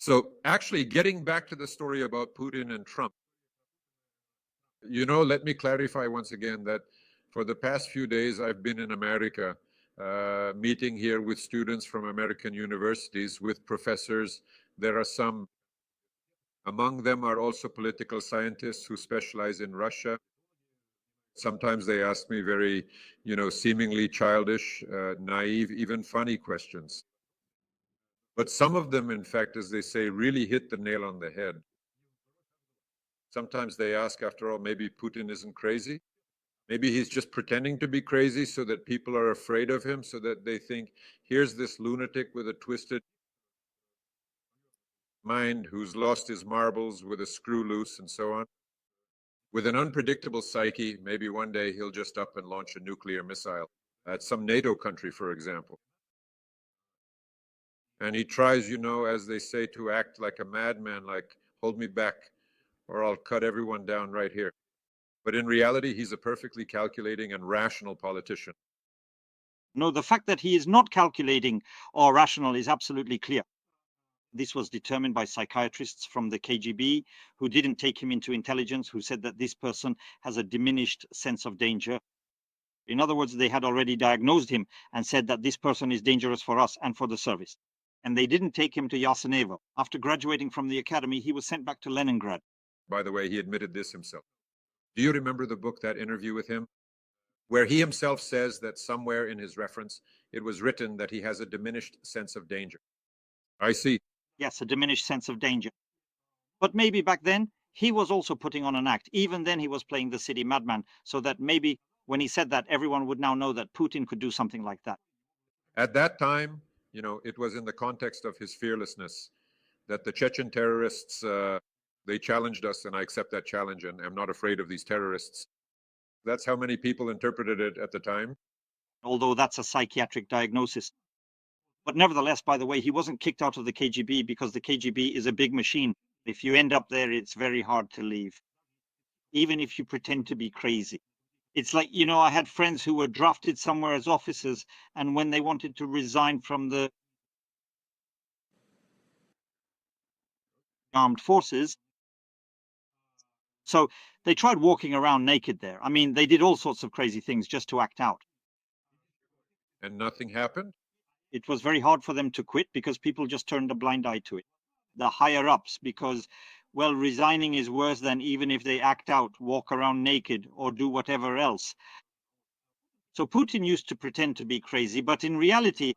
So actually, getting back to the story about Putin and Trump, let me clarify once again that for the past few days, I've been in America, meeting here with students from American universities, with professors. There are some, among them are also political scientists who specialize in Russia. Sometimes they ask me very, seemingly childish, naive, even funny questions. But some of them, in fact, as they say, really hit the nail on the head. Sometimes they ask, after all, maybe Putin isn't crazy. Maybe he's just pretending to be crazy so that people are afraid of him, so that they think, here's this lunatic with a twisted mind who's lost his marbles with a screw loose and so on. With an unpredictable psyche, maybe one day he'll just up and launch a nuclear missile at some NATO country, for example. And he tries, as they say, to act like a madman, like, hold me back, or I'll cut everyone down right here. But in reality, he's a perfectly calculating and rational politician. No, the fact that he is not calculating or rational is absolutely clear. This was determined by psychiatrists from the KGB who didn't take him into intelligence, who said that this person has a diminished sense of danger. In other words, they had already diagnosed him and said that this person is dangerous for us and for the service. And they didn't take him to Yasenevo. After graduating from the academy, he was sent back to Leningrad. By the way, he admitted this himself. Do you remember the book, that interview with him, where he himself says that somewhere in his reference, it was written that he has a diminished sense of danger? I see. Yes, a diminished sense of danger. But maybe back then, he was also putting on an act. Even then, he was playing the city madman, so that maybe when he said that, everyone would now know that Putin could do something like that. At that time, it was in the context of his fearlessness that the Chechen terrorists, they challenged us, and I accept that challenge, and I'm not afraid of these terrorists. That's how many people interpreted it at the time. Although that's a psychiatric diagnosis. But nevertheless, by the way, he wasn't kicked out of the KGB because the KGB is a big machine. If you end up there, it's very hard to leave, even if you pretend to be crazy. It's like, I had friends who were drafted somewhere as officers, and when they wanted to resign from the armed forces, so they tried walking around naked there. I mean, they did all sorts of crazy things just to act out. And nothing happened. It was very hard for them to quit because people just turned a blind eye to it. The higher ups, because, well, resigning is worse than even if they act out, walk around naked, or do whatever else. So Putin used to pretend to be crazy, but in reality,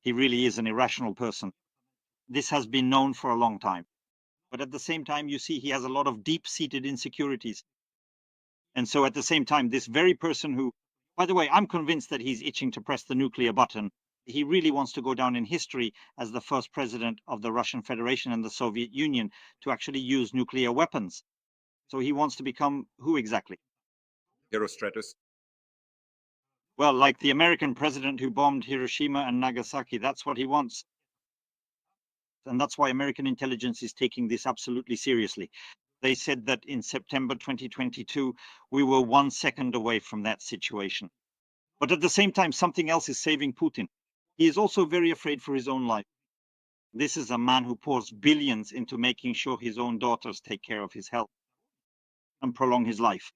he really is an irrational person. This has been known for a long time. But at the same time, you see, he has a lot of deep-seated insecurities. And so at the same time, this very person who, by the way, I'm convinced that he's itching to press the nuclear button. He really wants to go down in history as the first president of the Russian Federation and the Soviet Union to actually use nuclear weapons. So he wants to become who exactly? Herostratus. Well, like the American president who bombed Hiroshima and Nagasaki, that's what he wants. And that's why American intelligence is taking this absolutely seriously. They said that in September 2022, we were 1 second away from that situation. But at the same time, something else is saving Putin. He is also very afraid for his own life. This is a man who pours billions into making sure his own daughters take care of his health and prolong his life.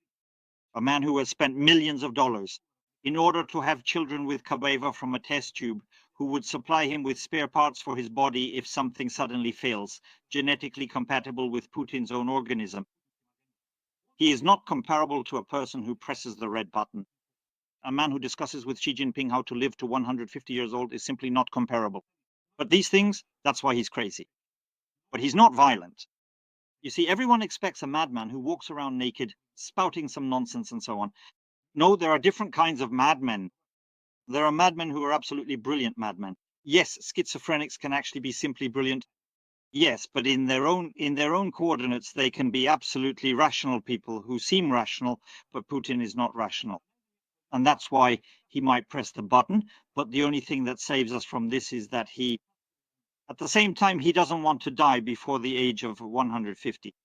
A man who has spent millions of dollars in order to have children with Kabeva from a test tube, who would supply him with spare parts for his body if something suddenly fails, genetically compatible with Putin's own organism. He is not comparable to a person who presses the red button. A man who discusses with Xi Jinping how to live to 150 years old is simply not comparable. But these things, that's why he's crazy. But he's not violent. You see, everyone expects a madman who walks around naked, spouting some nonsense and so on. No, there are different kinds of madmen. There are madmen who are absolutely brilliant madmen. Yes, schizophrenics can actually be simply brilliant. Yes, but in their own coordinates, they can be absolutely rational people who seem rational, but Putin is not rational. And that's why he might press the button. But the only thing that saves us from this is that at the same time, he doesn't want to die before the age of 150.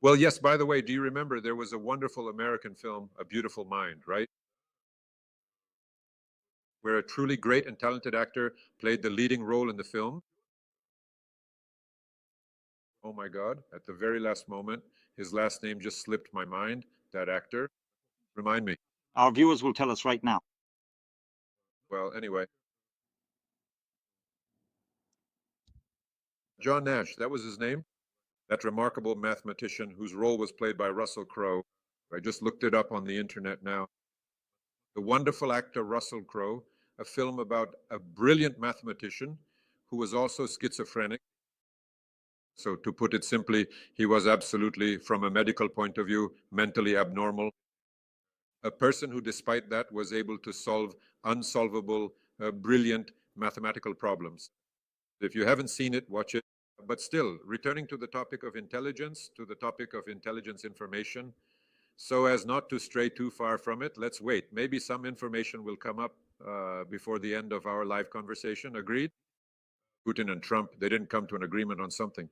Well, yes, by the way, do you remember there was a wonderful American film, A Beautiful Mind, right? Where a truly great and talented actor played the leading role in the film. Oh my God, at the very last moment, his last name just slipped my mind, that actor. Remind me. Our viewers will tell us right now. Well, anyway. John Nash, that was his name. That remarkable mathematician whose role was played by Russell Crowe. I just looked it up on the internet now. The wonderful actor Russell Crowe, a film about a brilliant mathematician who was also schizophrenic. So to put it simply, he was absolutely, from a medical point of view, mentally abnormal. A person who, despite that, was able to solve unsolvable, brilliant mathematical problems. If you haven't seen it, watch it. But still, returning to the topic of intelligence, to the topic of intelligence information, so as not to stray too far from it, let's wait. Maybe some information will come up before the end of our live conversation. Agreed? Putin and Trump, they didn't come to an agreement on something.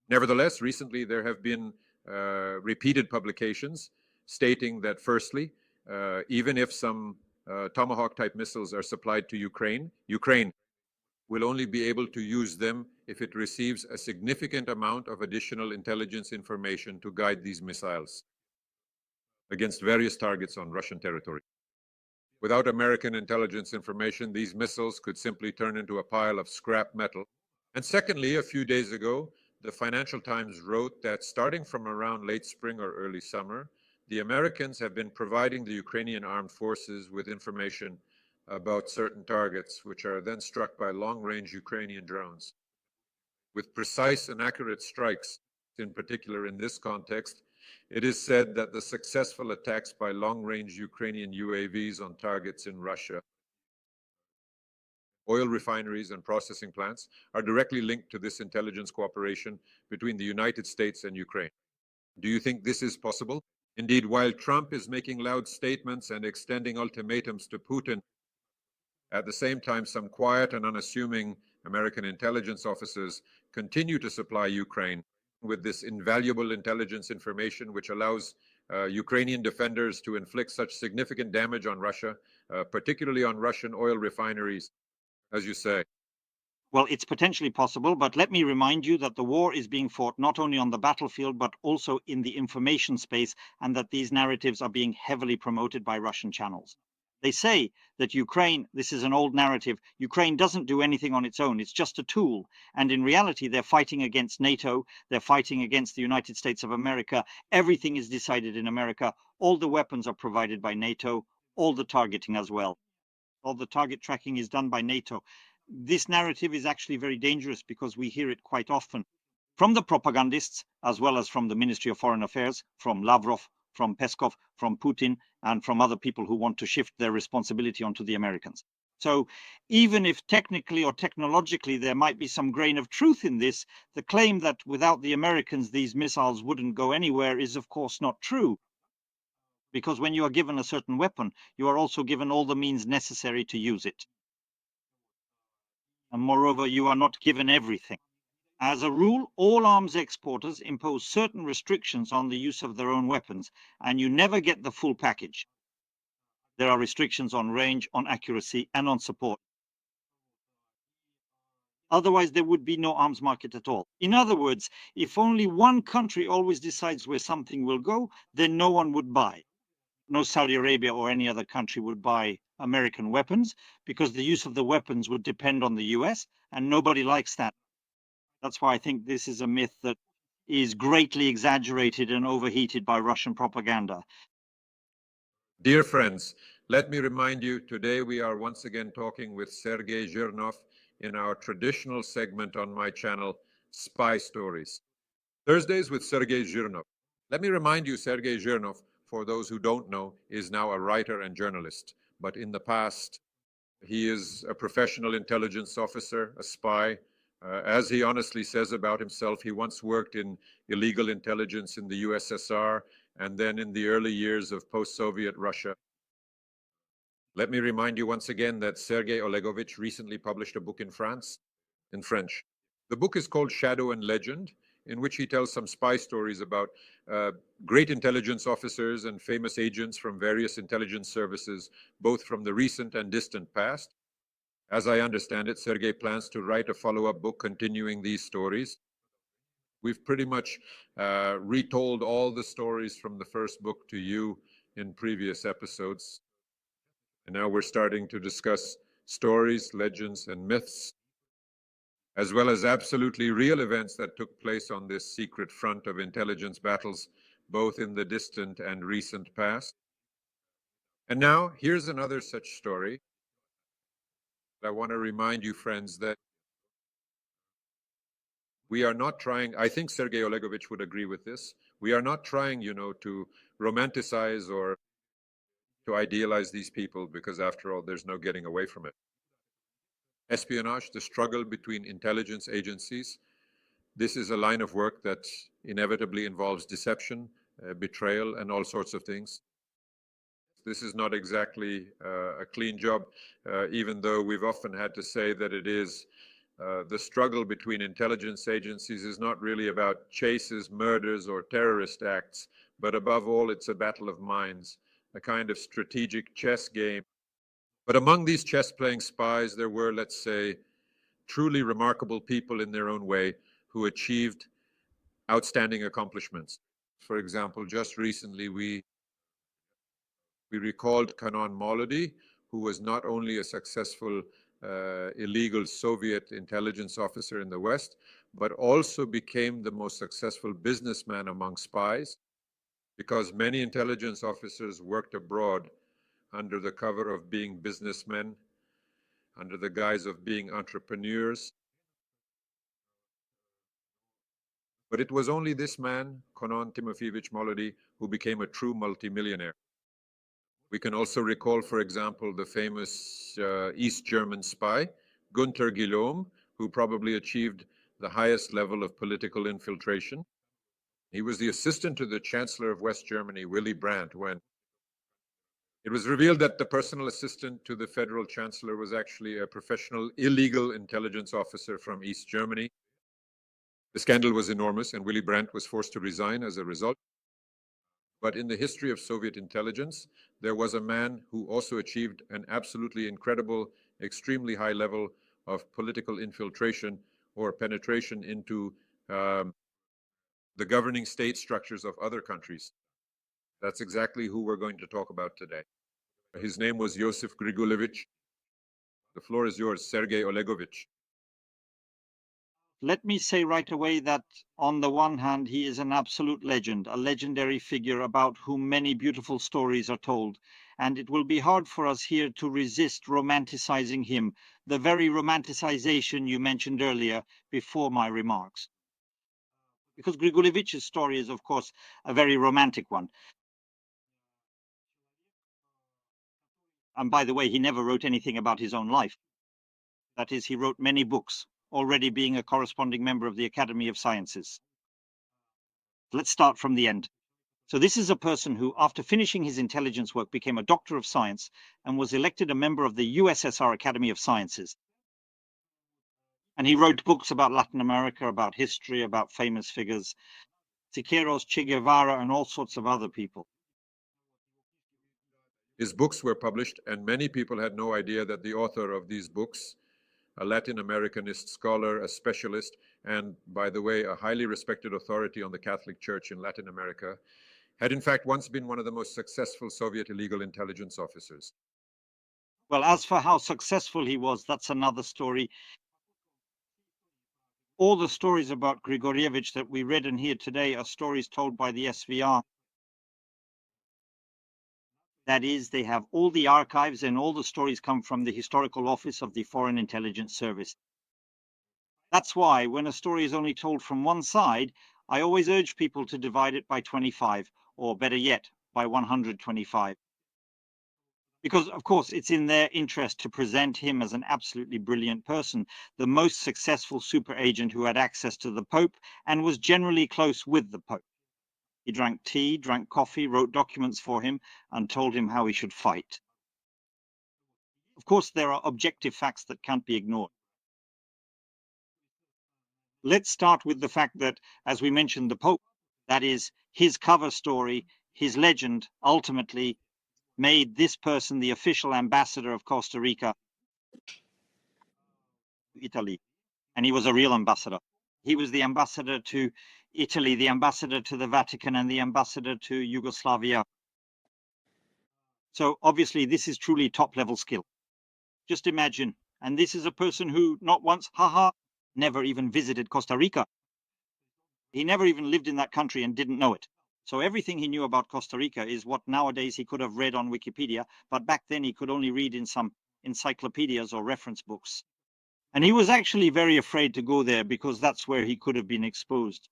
Nevertheless, recently there have been repeated publications stating that, firstly, even if some Tomahawk type missiles are supplied to Ukraine, Ukraine will only be able to use them if it receives a significant amount of additional intelligence information to guide these missiles against various targets on Russian territory. Without American intelligence information, these missiles could simply turn into a pile of scrap metal. And secondly, a few days ago, the Financial Times wrote that starting from around late spring or early summer, the Americans have been providing the Ukrainian armed forces with information about certain targets, which are then struck by long-range Ukrainian drones. With precise and accurate strikes, in particular in this context, it is said that the successful attacks by long-range Ukrainian UAVs on targets in Russia, oil refineries and processing plants, are directly linked to this intelligence cooperation between the United States and Ukraine. Do you think this is possible? Indeed, while Trump is making loud statements and extending ultimatums to Putin, at the same time, some quiet and unassuming American intelligence officers continue to supply Ukraine with this invaluable intelligence information, which allows Ukrainian defenders to inflict such significant damage on Russia, particularly on Russian oil refineries, as you say. Well, it's potentially possible, but let me remind you that the war is being fought not only on the battlefield, but also in the information space, and that these narratives are being heavily promoted by Russian channels. They say that Ukraine, this is an old narrative, Ukraine doesn't do anything on its own, it's just a tool. And in reality, they're fighting against NATO, they're fighting against the United States of America. Everything is decided in America. All the weapons are provided by NATO, all the targeting as well. All the target tracking is done by NATO. This narrative is actually very dangerous because we hear it quite often from the propagandists, as well as from the Ministry of Foreign Affairs, from Lavrov, from Peskov, from Putin, and from other people who want to shift their responsibility onto the Americans. So even if technically or technologically there might be some grain of truth in this, the claim that without the Americans these missiles wouldn't go anywhere is of course not true. Because when you are given a certain weapon, you are also given all the means necessary to use it. And moreover, you are not given everything. As a rule, all arms exporters impose certain restrictions on the use of their own weapons, and you never get the full package. There are restrictions on range, on accuracy, and on support. Otherwise, there would be no arms market at all. In other words, if only one country always decides where something will go, then no one would buy. No Saudi Arabia or any other country would buy American weapons because the use of the weapons would depend on the US, and nobody likes that. That's why I think this is a myth that is greatly exaggerated and overheated by Russian propaganda. Dear friends, let me remind you, today we are once again talking with Sergey Zhirnov in our traditional segment on my channel, Spy Stories. Thursdays with Sergey Zhirnov. Let me remind you, Sergey Zhirnov, for those who don't know, is now a writer and journalist. But in the past, he is a professional intelligence officer, a spy. As he honestly says about himself, he once worked in illegal intelligence in the USSR and then in the early years of post-Soviet Russia. Let me remind you once again that Sergey Olegovich recently published a book in France, in French. The book is called Shadow and Legend, in which he tells some spy stories about great intelligence officers and famous agents from various intelligence services, both from the recent and distant past. As I understand it, Sergey plans to write a follow-up book continuing these stories. We've pretty much retold all the stories from the first book to you in previous episodes. And now we're starting to discuss stories, legends, and myths, as well as absolutely real events that took place on this secret front of intelligence battles, both in the distant and recent past. And now, here's another such story. I want to remind you, friends, that we are not trying, I think Sergey Olegovich would agree with this, we are not trying, to romanticize or to idealize these people, because after all, there's no getting away from it. Espionage, the struggle between intelligence agencies, this is a line of work that inevitably involves deception, betrayal, and all sorts of things. This is not exactly a clean job, even though we've often had to say that it is. The struggle between intelligence agencies is not really about chases, murders, or terrorist acts, but above all, it's a battle of minds, a kind of strategic chess game. But among these chess-playing spies, there were, let's say, truly remarkable people in their own way who achieved outstanding accomplishments. For example, just recently, we recalled Kanon Molody, who was not only a successful illegal Soviet intelligence officer in the West, but also became the most successful businessman among spies, because many intelligence officers worked abroad under the cover of being businessmen, under the guise of being entrepreneurs. But it was only this man, Konon Timofeyevich Molody, who became a true multimillionaire. We can also recall, for example, the famous East German spy, Gunther Guillaume, who probably achieved the highest level of political infiltration. He was the assistant to the Chancellor of West Germany, Willy Brandt, when it was revealed that the personal assistant to the federal chancellor was actually a professional illegal intelligence officer from East Germany. The scandal was enormous, and Willy Brandt was forced to resign as a result. But in the history of Soviet intelligence, there was a man who also achieved an absolutely incredible, extremely high level of political infiltration or penetration into the governing state structures of other countries. That's exactly who we're going to talk about today. His name was Joseph Grigulevich. The floor is yours, Sergey Olegovich. Let me say right away that on the one hand, he is an absolute legend, a legendary figure about whom many beautiful stories are told. And it will be hard for us here to resist romanticizing him, the very romanticization you mentioned earlier before my remarks. Because Grigulevich's story is, of course, a very romantic one. And by the way, he never wrote anything about his own life. That is, he wrote many books, already being a corresponding member of the Academy of Sciences. Let's start from the end. So this is a person who, after finishing his intelligence work, became a doctor of science and was elected a member of the USSR Academy of Sciences. And he wrote books about Latin America, about history, about famous figures, Siqueiros, Che Guevara, and all sorts of other people. His books were published, and many people had no idea that the author of these books, a Latin Americanist scholar, a specialist, and, by the way, a highly respected authority on the Catholic Church in Latin America, had in fact once been one of the most successful Soviet illegal intelligence officers. Well, as for how successful he was, that's another story. All the stories about Grigorievich that we read and hear today are stories told by the SVR. That is, they have all the archives and all the stories come from the Historical Office of the Foreign Intelligence Service. That's why when a story is only told from one side, I always urge people to divide it by 25, or better yet, by 125. Because, of course, it's in their interest to present him as an absolutely brilliant person, the most successful super agent who had access to the Pope and was generally close with the Pope. He drank tea, drank coffee, wrote documents for him, and told him how he should fight. Of course, there are objective facts that can't be ignored. Let's start with the fact that, as we mentioned, the Pope, that is, his cover story, his legend, ultimately made this person the official ambassador of Costa Rica to Italy. And he was a real ambassador. He was the ambassador to Italy, the ambassador to the Vatican, and the ambassador to Yugoslavia. So obviously this is truly top level skill. Just imagine, and this is a person who not once, never even visited Costa Rica. He never even lived in that country and didn't know it. So everything he knew about Costa Rica is what nowadays he could have read on Wikipedia, but back then he could only read in some encyclopedias or reference books. And he was actually very afraid to go there because that's where he could have been exposed.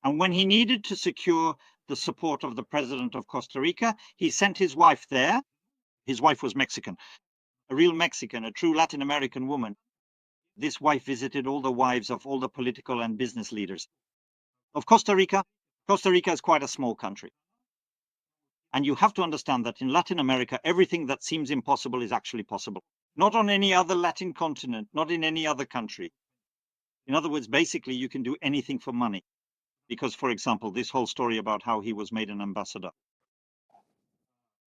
And when he needed to secure the support of the president of Costa Rica, he sent his wife there. His wife was Mexican, a real Mexican, a true Latin American woman. This wife visited all the wives of all the political and business leaders of Costa Rica. Costa Rica is quite a small country. And you have to understand that in Latin America, everything that seems impossible is actually possible. Not on any other Latin continent, not in any other country. In other words, basically, you can do anything for money. Because, for example, this whole story about how he was made an ambassador.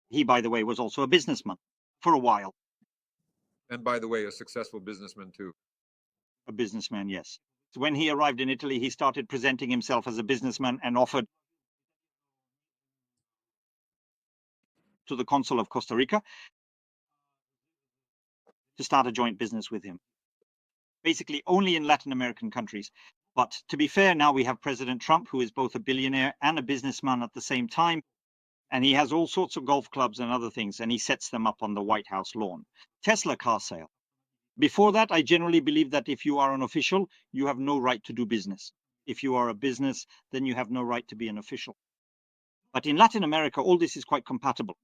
He, by the way, was also a businessman for a while. And by the way, a successful businessman too. A businessman, yes. So when he arrived in Italy, he started presenting himself as a businessman and offered to the consul of Costa Rica to start a joint business with him. Basically only in Latin American countries. But to be fair, now we have President Trump, who is both a billionaire and a businessman at the same time. And he has all sorts of golf clubs and other things, and he sets them up on the White House lawn. Tesla car sale. Before that, I generally believe that if you are an official, you have no right to do business. If you are a business, then you have no right to be an official. But in Latin America, all this is quite compatible.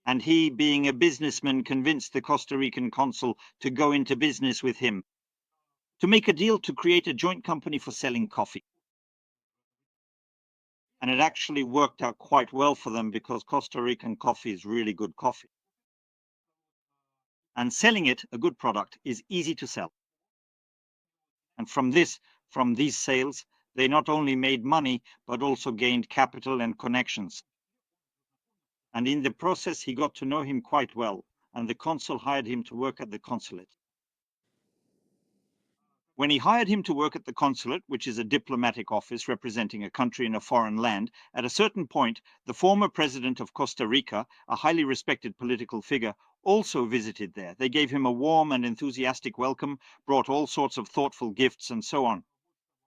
And he, being a businessman, convinced the Costa Rican consul to go into business with him, to make a deal to create a joint company for selling coffee. And it actually worked out quite well for them because Costa Rican coffee is really good coffee. And selling it, a good product, is easy to sell. And from these sales, they not only made money, but also gained capital and connections. And in the process, he got to know him quite well, and the consul hired him to work at the consulate. When he hired him to work at the consulate, which is a diplomatic office representing a country in a foreign land, at a certain point, the former president of Costa Rica, a highly respected political figure, also visited there. They gave him a warm and enthusiastic welcome, brought all sorts of thoughtful gifts, and so on.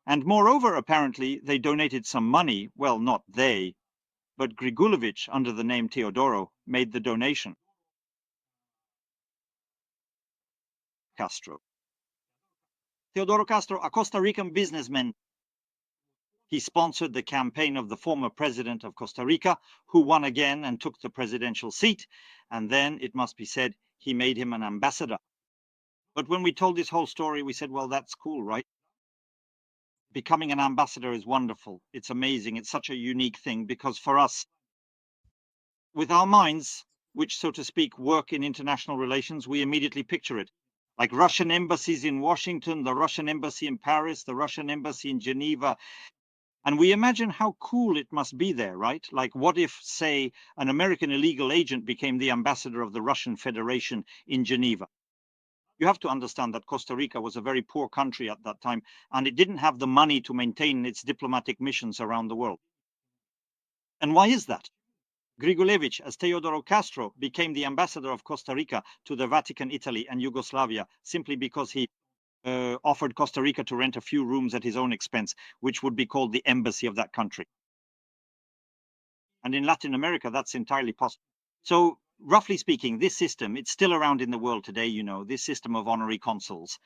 And moreover, apparently, they donated some money. Well, not they, but Grigulevich, under the name Teodoro, made the donation. Castro. Teodoro Castro, a Costa Rican businessman. He sponsored the campaign of the former president of Costa Rica, who won again and took the presidential seat. And then, it must be said, he made him an ambassador. But when we told this whole story, we said, well, that's cool, right? Becoming an ambassador is wonderful. It's amazing. It's such a unique thing because for us, with our minds, which, so to speak, work in international relations, we immediately picture it. Like Russian embassies in Washington, the Russian embassy in Paris, the Russian embassy in Geneva. And we imagine how cool it must be there, right? Like what if, say, an American illegal agent became the ambassador of the Russian Federation in Geneva? You have to understand that Costa Rica was a very poor country at that time, and it didn't have the money to maintain its diplomatic missions around the world. And why is that? Grigulevich, as Teodoro Castro, became the ambassador of Costa Rica to the Vatican, Italy, and Yugoslavia simply because he offered Costa Rica to rent a few rooms at his own expense, which would be called the embassy of that country. And in Latin America, that's entirely possible. So, roughly speaking, this system, it's still around in the world today, you know, this system of honorary consuls.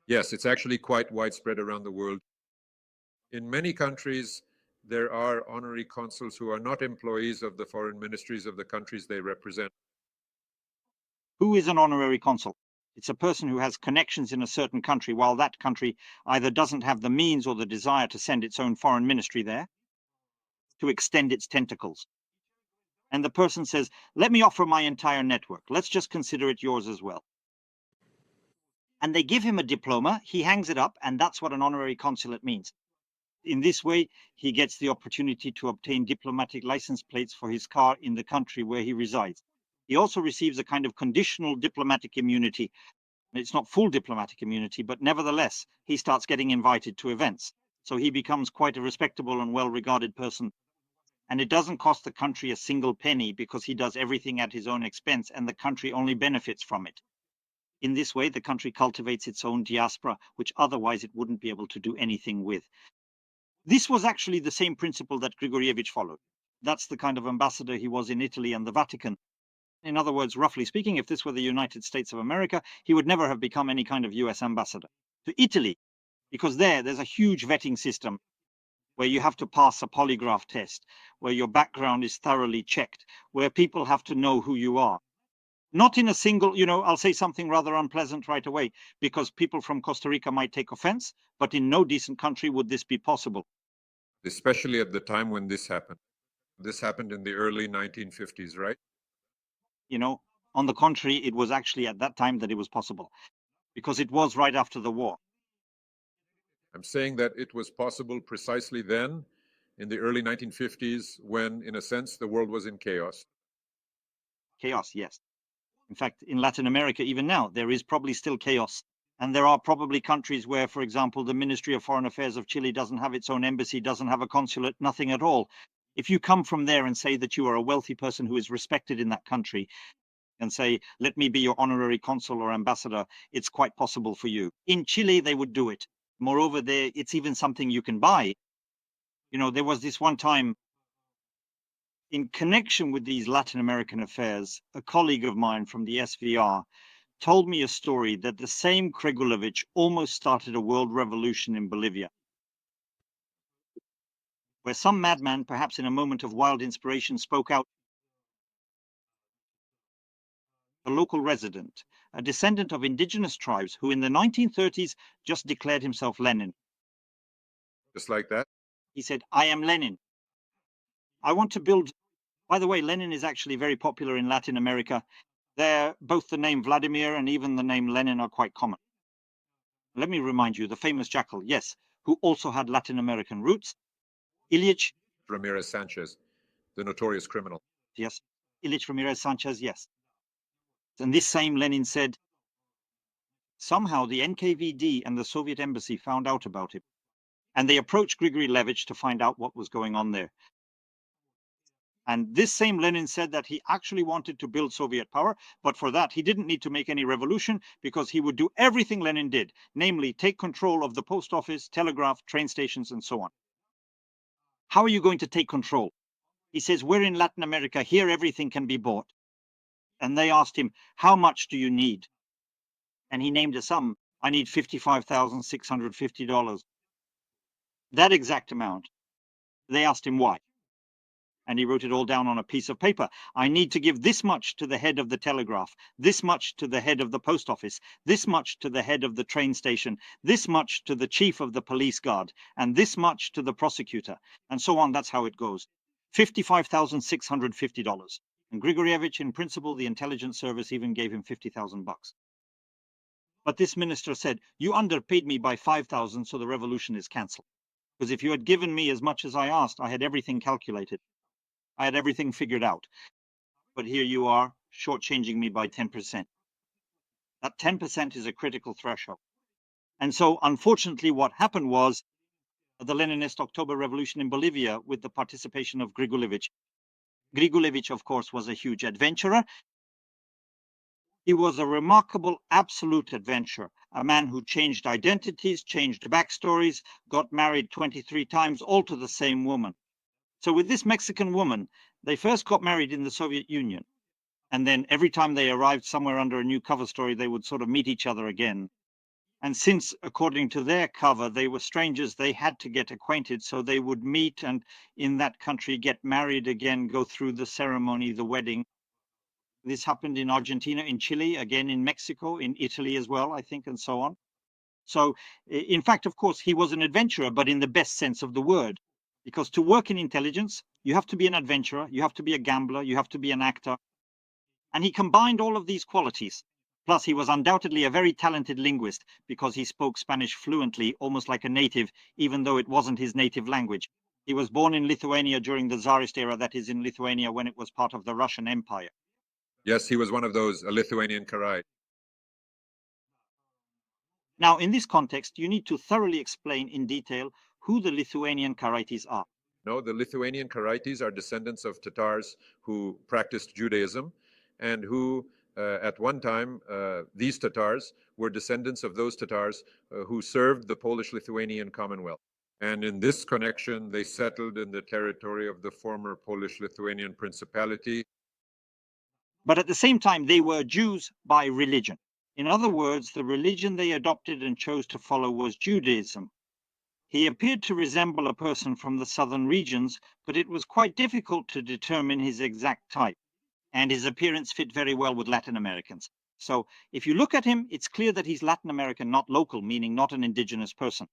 Yes, it's actually quite widespread around the world. In many countries, there are honorary consuls who are not employees of the foreign ministries of the countries they represent. Who is an honorary consul? It's a person who has connections in a certain country, while that country either doesn't have the means or the desire to send its own foreign ministry there, to extend its tentacles. And the person says, let me offer my entire network. Let's just consider it yours as well. And they give him a diploma, he hangs it up, and that's what an honorary consulate means. In this way, he gets the opportunity to obtain diplomatic license plates for his car in the country where he resides. He also receives a kind of conditional diplomatic immunity It's not full diplomatic immunity, but nevertheless, he starts getting invited to events. So he becomes quite a respectable and well-regarded person. And it doesn't cost the country a single penny because he does everything at his own expense and the country only benefits from it. In this way, the country cultivates its own diaspora, which otherwise it wouldn't be able to do anything with. This was actually the same principle that Grigulevich followed. That's the kind of ambassador he was in Italy and the Vatican. In other words, roughly speaking, if this were the United States of America, he would never have become any kind of US ambassador. To Italy, because there's a huge vetting system where you have to pass a polygraph test, where your background is thoroughly checked, where people have to know who you are. Not in a single, I'll say something rather unpleasant right away, because people from Costa Rica might take offense, but in no decent country would this be possible. Especially at the time when this happened. This happened in the early 1950s, right? On the contrary, it was actually at that time that it was possible, because it was right after the war. I'm saying that it was possible precisely then, in the early 1950s, when, in a sense, the world was in chaos. Chaos, yes. In fact, in Latin America, even now, there is probably still chaos. And there are probably countries where, for example, the Ministry of Foreign Affairs of Chile doesn't have its own embassy, doesn't have a consulate, nothing at all. If you come from there and say that you are a wealthy person who is respected in that country and say, let me be your honorary consul or ambassador, it's quite possible for you. In Chile, they would do it. Moreover, it's even something you can buy. There was this one time in connection with these Latin American affairs, a colleague of mine from the SVR told me a story that the same Grigulevich almost started a world revolution in Bolivia, where some madman, perhaps in a moment of wild inspiration, spoke out. A local resident, a descendant of indigenous tribes who in the 1930s just declared himself Lenin. Just like that? He said, I am Lenin. I want to build. By the way, Lenin is actually very popular in Latin America. There, both the name Vladimir and even the name Lenin are quite common. Let me remind you, the famous jackal, yes, who also had Latin American roots, Ilich Ramirez Sanchez, the notorious criminal. Yes, Ilich Ramirez Sanchez, yes. And this same Lenin said, somehow the NKVD and the Soviet embassy found out about him. And they approached Grigulevich to find out what was going on there. And this same Lenin said that he actually wanted to build Soviet power, but for that he didn't need to make any revolution because he would do everything Lenin did, namely take control of the post office, telegraph, train stations, and so on. How are you going to take control? He says, we're in Latin America, here everything can be bought. And they asked him, how much do you need? And he named a sum. I need $55,650. That exact amount. They asked him why. And he wrote it all down on a piece of paper. I need to give this much to the head of the telegraph, this much to the head of the post office, this much to the head of the train station, this much to the chief of the police guard, and this much to the prosecutor, and so on. That's how it goes. $55,650. And Grigulevich, in principle, the intelligence service even gave him $50,000. But this minister said, you underpaid me by 5,000, so the revolution is cancelled. Because if you had given me as much as I asked, I had everything calculated. I had everything figured out. But here you are, shortchanging me by 10%. That 10% is a critical threshold. And so, unfortunately, what happened was the Leninist October Revolution in Bolivia with the participation of Grigulevich. Grigulevich, of course, was a huge adventurer. He was a remarkable absolute adventurer, a man who changed identities, changed backstories, got married 23 times, all to the same woman. So with this Mexican woman, they first got married in the Soviet Union. And then every time they arrived somewhere under a new cover story, they would sort of meet each other again. And since, according to their cover, they were strangers, they had to get acquainted. So they would meet and in that country get married again, go through the ceremony, the wedding. This happened in Argentina, in Chile, again in Mexico, in Italy as well, I think, and so on. So, in fact, of course, he was an adventurer, but in the best sense of the word. Because to work in intelligence, you have to be an adventurer, you have to be a gambler, you have to be an actor. And he combined all of these qualities. Plus, he was undoubtedly a very talented linguist because he spoke Spanish fluently, almost like a native, even though it wasn't his native language. He was born in Lithuania during the Tsarist era, that is in Lithuania when it was part of the Russian Empire. Yes, he was one of those, a Lithuanian Karai. Now, in this context, you need to thoroughly explain in detail who the Lithuanian Karaites are. No, the Lithuanian Karaites are descendants of Tatars who practiced Judaism and who, at one time, these Tatars were descendants of those Tatars who served the Polish-Lithuanian Commonwealth. And in this connection, they settled in the territory of the former Polish-Lithuanian Principality. But at the same time, they were Jews by religion. In other words, the religion they adopted and chose to follow was Judaism. He appeared to resemble a person from the southern regions, but it was quite difficult to determine his exact type. And his appearance fit very well with Latin Americans. So if you look at him, it's clear that he's Latin American, not local, meaning not an indigenous person.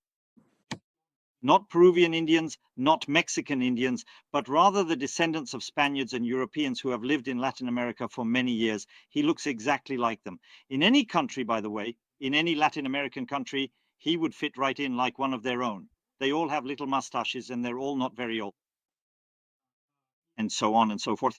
Not Peruvian Indians, not Mexican Indians, but rather the descendants of Spaniards and Europeans who have lived in Latin America for many years. He looks exactly like them. In any country, by the way, in any Latin American country, he would fit right in like one of their own. They all have little mustaches and they're all not very old. And so on and so forth.